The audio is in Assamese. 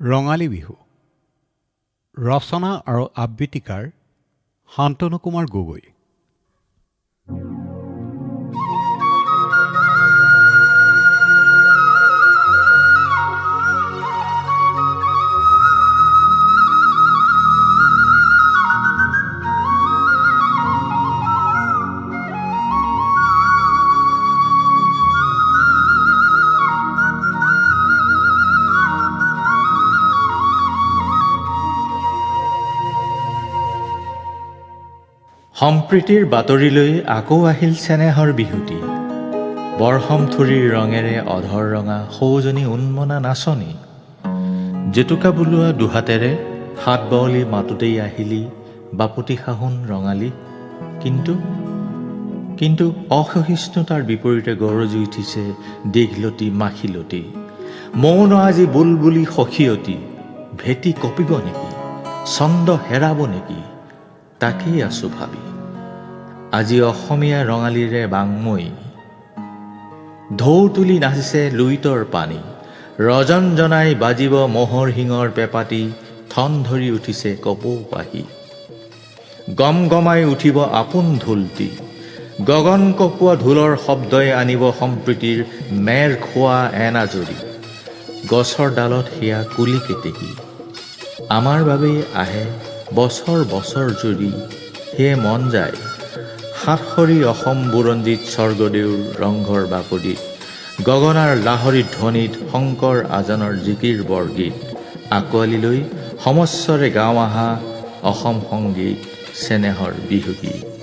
ৰঙালী বিহু ৰচনা আৰু আবৃত্তিকাৰ শান্তনু কুমাৰ গগৈ। সম্প্ৰীতিৰ বাতৰিলৈ আকৌ আহিল চেনেহৰ বিহুটি। বৰহমথুৰিৰ ৰঙেৰে অধৰ ৰঙা সৌজনী উন্মনা নাচনী। জেতুকা বোলোৱা দুহাতেৰে হাত বাউলি মাতোতেই আহিলি বাপতি সাহোন ৰঙালী। কিন্তু অসহিষ্ণুতাৰ বিপৰীতে গৰজি উঠিছে দীঘলতি মাখিলতি। মৌন আজি বুলবুলি সখীয়তী। ভেটি কঁপিব নেকি, ছন্দ হেৰাব নেকি, তাকেই আছো ভাবি। আজি অসমীয়া ৰঙালীৰে বাংময়ী। ঢৌ তুলি নাচিছে লুইতৰ পানী। ৰজন জনাই বাজিব ম'হৰ শিঙৰ পেপাতি। ঠন ধৰি উঠিছে কপৌ পাহি। গম গমাই উঠিব আপোন ঢোলটি। গগন কপোৱা ঢোলৰ শব্দই আনিব সম্প্ৰীতিৰ মেৰ খোৱা এনাজৰী। গছৰ ডালত সেয়া কুলি কেতেকী। আমাৰ বাবেই আহে বছৰ বছৰ জুৰি। সেয়ে মন যায় সাতসৰী অসম বুৰঞ্জীত স্বৰ্গদেউৰ ৰংঘৰ বাকৰিত। গগনাৰ লাহৰী ধ্বনিত শংকৰ আজানৰ জিকিৰ বৰগীত। আঁকোৱালি লৈ সমস্বৰে গাওঁ আহা অসম সংগীত চেনেহৰ বিহুগীত।